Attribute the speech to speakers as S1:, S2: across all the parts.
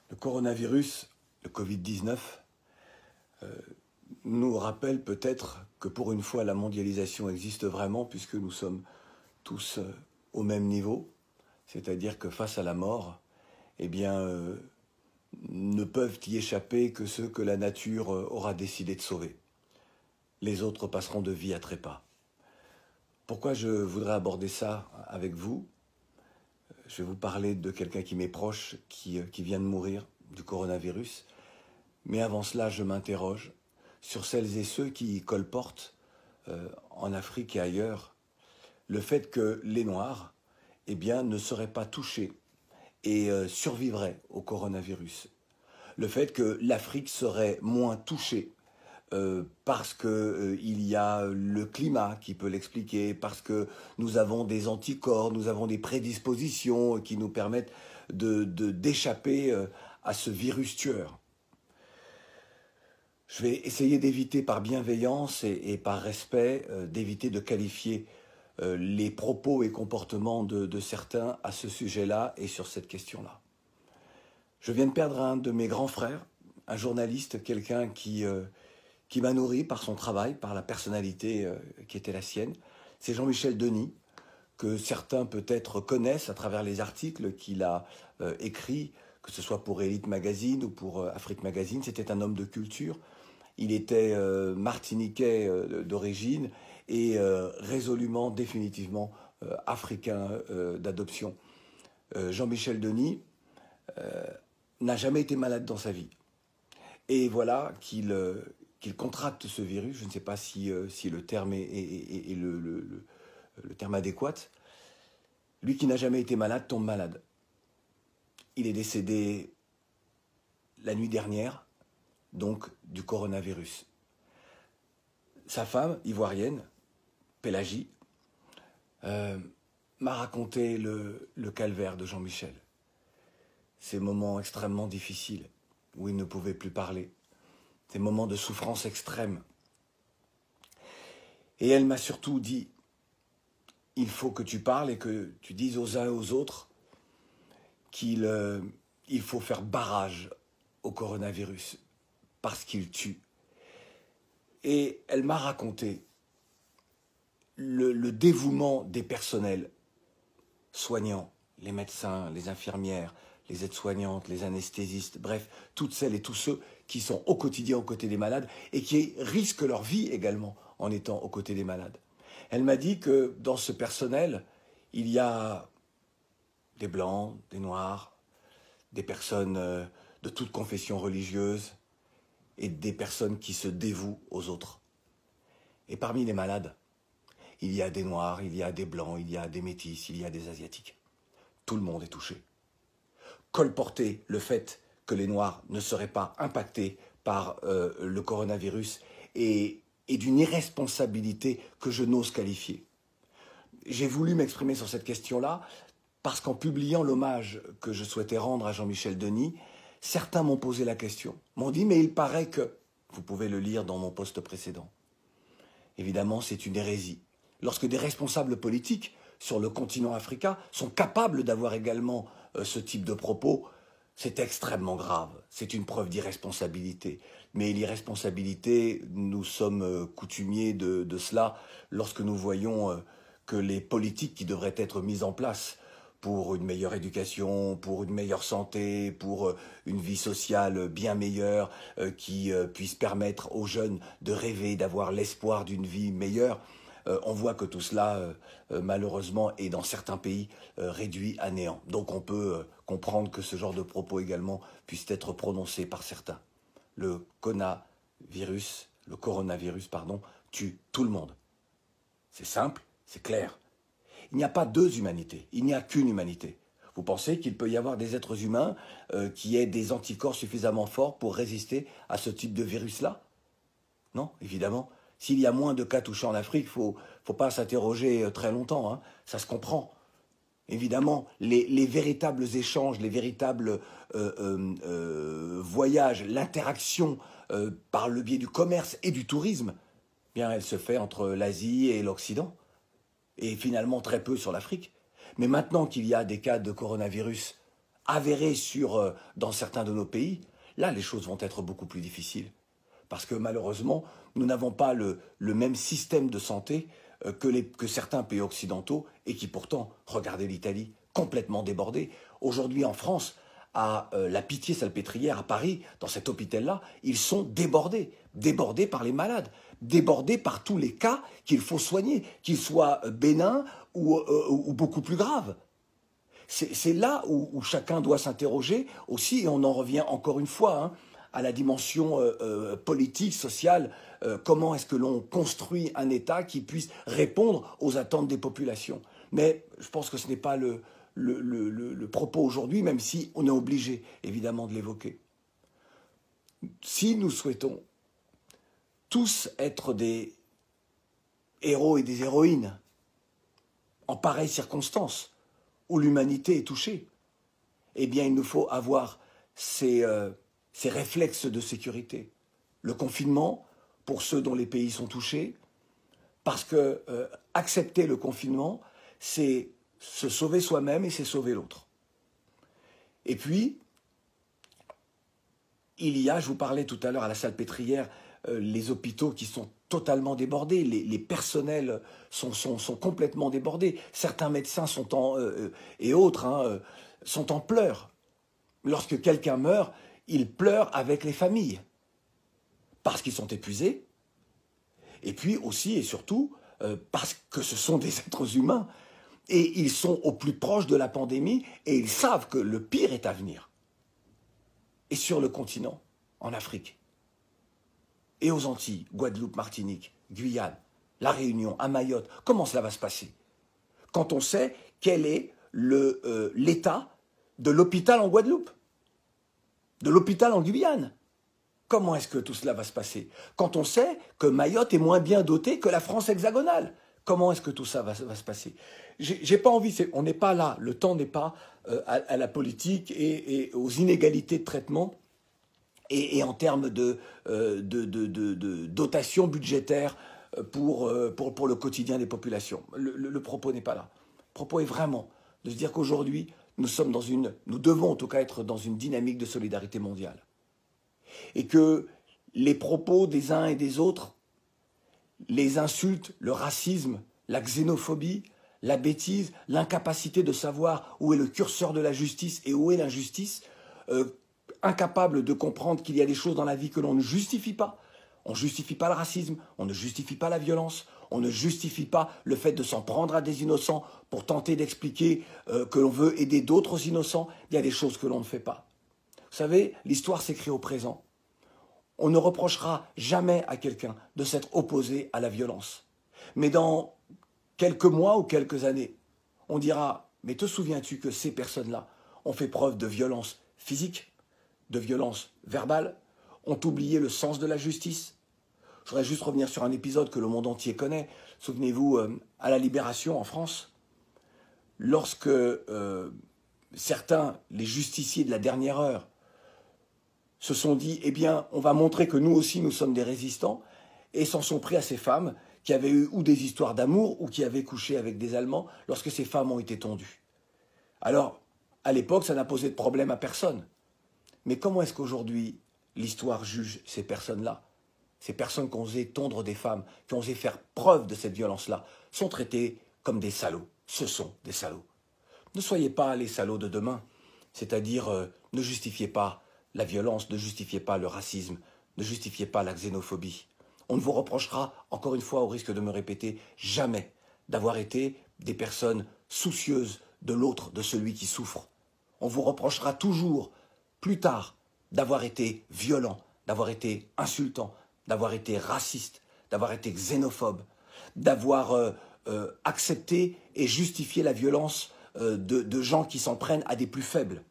S1: Le coronavirus, le Covid-19, nous rappelle peut-être que pour une fois la mondialisation existe vraiment puisque nous sommes tous au même niveau, c'est-à-dire que face à la mort, eh bien, ne peuvent y échapper que ceux que la nature aura décidé de sauver. Les autres passeront de vie à trépas. Pourquoi je voudrais aborder ça avec vous? Je vais vous parler de quelqu'un qui m'est proche, qui vient de mourir du coronavirus. Mais avant cela, je m'interroge sur celles et ceux qui colportent en Afrique et ailleurs le fait que les Noirs eh bien, ne seraient pas touchés et survivraient au coronavirus. Le fait que l'Afrique serait moins touchée parce qu'il y a le climat qui peut l'expliquer, parce que nous avons des anticorps, nous avons des prédispositions qui nous permettent d'échapper à ce virus tueur. Je vais essayer d'éviter par bienveillance et par respect, d'éviter de qualifier les propos et comportements de certains à ce sujet-là et sur cette question-là. Je viens de perdre un de mes grands frères, un journaliste, quelqu'un qui m'a nourri par son travail, par la personnalité qui était la sienne. C'est Jean-Michel Denis, que certains peut-être connaissent à travers les articles qu'il a écrits, que ce soit pour Elite Magazine ou pour Afrique Magazine. C'était un homme de culture. Il était martiniquais d'origine et résolument, définitivement africain d'adoption. Jean-Michel Denis n'a jamais été malade dans sa vie. Et voilà qu'il contracte ce virus. Je ne sais pas si le terme est le terme adéquat. Lui qui n'a jamais été malade tombe malade. Il est décédé la nuit dernière, donc du coronavirus. Sa femme, ivoirienne, Pélagie, m'a raconté le calvaire de Jean-Michel. Ces moments extrêmement difficiles où il ne pouvait plus parler. Des moments de souffrance extrême. Et elle m'a surtout dit, il faut que tu parles et que tu dises aux uns et aux autres qu'il faut faire barrage au coronavirus parce qu'il tue. Et elle m'a raconté le dévouement des personnels soignants, les médecins, les infirmières, les aides-soignantes, les anesthésistes, bref, toutes celles et tous ceux qui sont au quotidien aux côtés des malades et qui risquent leur vie également en étant aux côtés des malades. Elle m'a dit que dans ce personnel, il y a des blancs, des noirs, des personnes de toute confession religieuse et des personnes qui se dévouent aux autres. Et parmi les malades, il y a des noirs, il y a des blancs, il y a des métis, il y a des asiatiques. Tout le monde est touché. Colporter le fait que les Noirs ne seraient pas impactés par le coronavirus est d'une irresponsabilité que je n'ose qualifier. J'ai voulu m'exprimer sur cette question-là parce qu'en publiant l'hommage que je souhaitais rendre à Jean-Michel Denis, certains m'ont posé la question, m'ont dit « mais il paraît que… » Vous pouvez le lire dans mon post précédent. Évidemment, c'est une hérésie. Lorsque des responsables politiques sur le continent africain sont capables d'avoir également ce type de propos, c'est extrêmement grave. C'est une preuve d'irresponsabilité. Mais l'irresponsabilité, nous sommes coutumiers de cela lorsque nous voyons que les politiques qui devraient être mises en place pour une meilleure éducation, pour une meilleure santé, pour une vie sociale bien meilleure, qui puisse permettre aux jeunes de rêver, d'avoir l'espoir d'une vie meilleure, on voit que tout cela, malheureusement, est dans certains pays réduit à néant. Donc on peut comprendre que ce genre de propos également puisse être prononcé par certains. Le coronavirus, tue tout le monde. C'est simple, c'est clair. Il n'y a pas deux humanités, il n'y a qu'une humanité. Vous pensez qu'il peut y avoir des êtres humains qui aient des anticorps suffisamment forts pour résister à ce type de virus-là? Non, évidemment. S'il y a moins de cas touchés en Afrique, il ne faut pas s'interroger très longtemps, hein. Ça se comprend. Évidemment, les véritables échanges, les véritables voyages, l'interaction par le biais du commerce et du tourisme, bien, elle se fait entre l'Asie et l'Occident. Et finalement très peu sur l'Afrique. Mais maintenant qu'il y a des cas de coronavirus avérée dans certains de nos pays, là, les choses vont être beaucoup plus difficiles. Parce que malheureusement, nous n'avons pas le même système de santé que certains pays occidentaux et qui pourtant, regardez l'Italie, complètement débordée. Aujourd'hui en France, à la Pitié-Salpêtrière à Paris, dans cet hôpital-là, ils sont débordés, débordés par les malades, débordés par tous les cas qu'il faut soigner, qu'ils soient bénins ou beaucoup plus graves. C'est là où chacun doit s'interroger aussi, et on en revient encore une fois hein, à la dimension politique, sociale. Comment est-ce que l'on construit un État qui puisse répondre aux attentes des populations? Mais je pense que ce n'est pas le propos aujourd'hui, même si on est obligé, évidemment, de l'évoquer. Si nous souhaitons tous être des héros et des héroïnes en pareilles circonstances, où l'humanité est touchée, eh bien, il nous faut avoir ces réflexes de sécurité. Le confinement, pour ceux dont les pays sont touchés, parce que accepter le confinement, c'est se sauver soi-même et c'est sauver l'autre. Et puis, il y a, je vous parlais tout à l'heure à la Salpêtrière, les hôpitaux qui sont totalement débordés, les personnels sont complètement débordés. Certains médecins et autres hein, sont en pleurs. Lorsque quelqu'un meurt, ils pleurent avec les familles, parce qu'ils sont épuisés, et puis aussi et surtout parce que ce sont des êtres humains, et ils sont au plus proche de la pandémie, et ils savent que le pire est à venir. Et sur le continent, en Afrique, et aux Antilles, Guadeloupe, Martinique, Guyane, La Réunion, à Mayotte, comment cela va se passer? Quand on sait quel est l'état de l'hôpital en Guadeloupe, de l'hôpital en Guyane, comment est-ce que tout cela va se passer? Quand on sait que Mayotte est moins bien dotée que la France hexagonale, comment est-ce que tout ça va se passer? J'ai pas envie, on n'est pas là, le temps n'est pas à la politique et aux inégalités de traitement et en termes de dotation budgétaire pour le quotidien des populations. Le propos n'est pas là. Le propos est vraiment de se dire qu'aujourd'hui, nous devons en tout cas être dans une dynamique de solidarité mondiale. Et que les propos des uns et des autres, les insultes, le racisme, la xénophobie, la bêtise, l'incapacité de savoir où est le curseur de la justice et où est l'injustice, incapable de comprendre qu'il y a des choses dans la vie que l'on ne justifie pas. On ne justifie pas le racisme, on ne justifie pas la violence, on ne justifie pas le fait de s'en prendre à des innocents pour tenter d'expliquer que l'on veut aider d'autres innocents. Il y a des choses que l'on ne fait pas. Vous savez, l'histoire s'écrit au présent. On ne reprochera jamais à quelqu'un de s'être opposé à la violence. Mais dans quelques mois ou quelques années, on dira « Mais te souviens-tu que ces personnes-là ont fait preuve de violence physique, de violence verbale, ont oublié le sens de la justice ?» Je voudrais juste revenir sur un épisode que le monde entier connaît. Souvenez-vous, à la Libération en France, lorsque certains, les justiciers de la dernière heure, se sont dit, eh bien, on va montrer que nous aussi, nous sommes des résistants, et s'en sont pris à ces femmes qui avaient eu ou des histoires d'amour ou qui avaient couché avec des Allemands lorsque ces femmes ont été tondues. Alors, à l'époque, ça n'a posé de problème à personne. Mais comment est-ce qu'aujourd'hui, l'histoire juge ces personnes-là? Ces personnes qui ont osé tondre des femmes, qui ont osé faire preuve de cette violence-là, sont traitées comme des salauds. Ce sont des salauds. Ne soyez pas les salauds de demain, c'est-à-dire ne justifiez pas la violence, ne justifiez pas le racisme, ne justifiez pas la xénophobie. On ne vous reprochera, encore une fois, au risque de me répéter, jamais d'avoir été des personnes soucieuses de l'autre, de celui qui souffre. On vous reprochera toujours, plus tard, d'avoir été violent, d'avoir été insultant, d'avoir été raciste, d'avoir été xénophobe, d'avoir accepté et justifié la violence de gens qui s'en prennent à des plus faibles.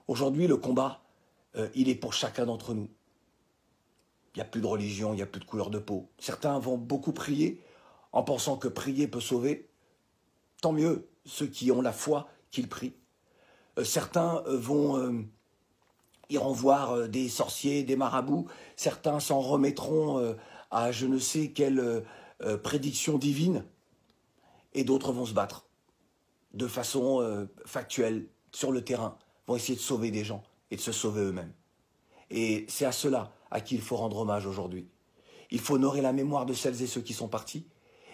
S1: Aujourd'hui, le combat, il est pour chacun d'entre nous. Il n'y a plus de religion, il n'y a plus de couleur de peau. Certains vont beaucoup prier en pensant que prier peut sauver. Tant mieux, ceux qui ont la foi, qu'ils prient. Certains iront voir des sorciers, des marabouts. Certains s'en remettront à je ne sais quelle prédiction divine. Et d'autres vont se battre de façon factuelle, sur le terrain, vont essayer de sauver des gens et de se sauver eux-mêmes. Et c'est à ceux-là à qui il faut rendre hommage aujourd'hui. Il faut honorer la mémoire de celles et ceux qui sont partis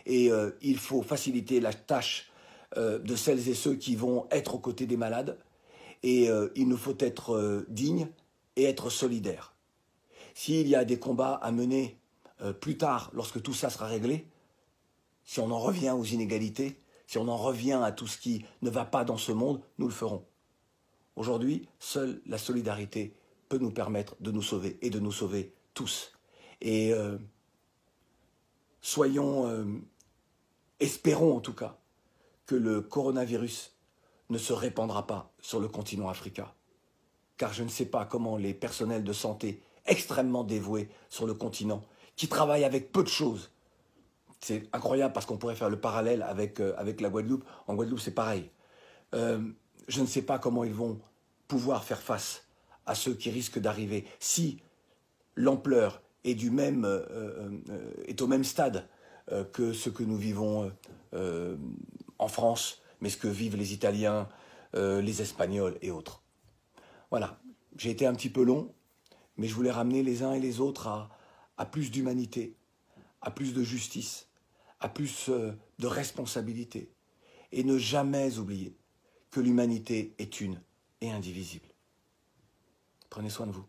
S1: et il faut faciliter la tâche de celles et ceux qui vont être aux côtés des malades et il nous faut être dignes et être solidaires. S'il y a des combats à mener plus tard, lorsque tout ça sera réglé, si on en revient aux inégalités, si on en revient à tout ce qui ne va pas dans ce monde, nous le ferons. Aujourd'hui, seule la solidarité peut nous permettre de nous sauver et de nous sauver tous. Et espérons en tout cas que le coronavirus ne se répandra pas sur le continent africain. Car je ne sais pas comment les personnels de santé extrêmement dévoués sur le continent, qui travaillent avec peu de choses, c'est incroyable parce qu'on pourrait faire le parallèle avec la Guadeloupe. En Guadeloupe, c'est pareil. Je ne sais pas comment ils vont pouvoir faire face à ceux qui risquent d'arriver. Si l'ampleur est est au même stade que ce que nous vivons en France, mais ce que vivent les Italiens, les Espagnols et autres. Voilà, j'ai été un petit peu long, mais je voulais ramener les uns et les autres à plus d'humanité, à plus de justice, à plus de responsabilité, et ne jamais oublier que l'humanité est une et indivisible. Prenez soin de vous.